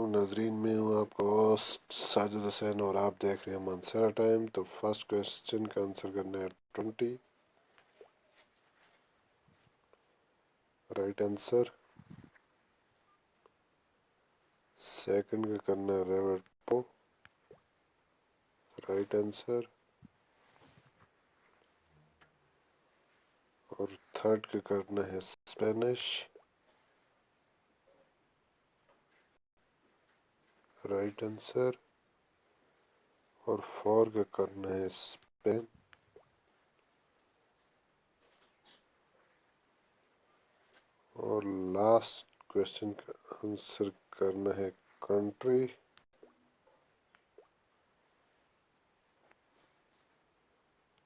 नाजरीन, मैं हूँ आपका होस्ट साजिद हुसैन और आप देख रहे हैं मानसरा टाइम। तो फर्स्ट क्वेश्चन का आंसर करना है 20, राइट आंसर। सेकंड का करना है रेवर्टो, राइट आंसर। और थर्ड का करना है स्पेनिश, राइट आंसर। और फोर का करना है स्पेन। और लास्ट क्वेश्चन का आंसर करना है कंट्री।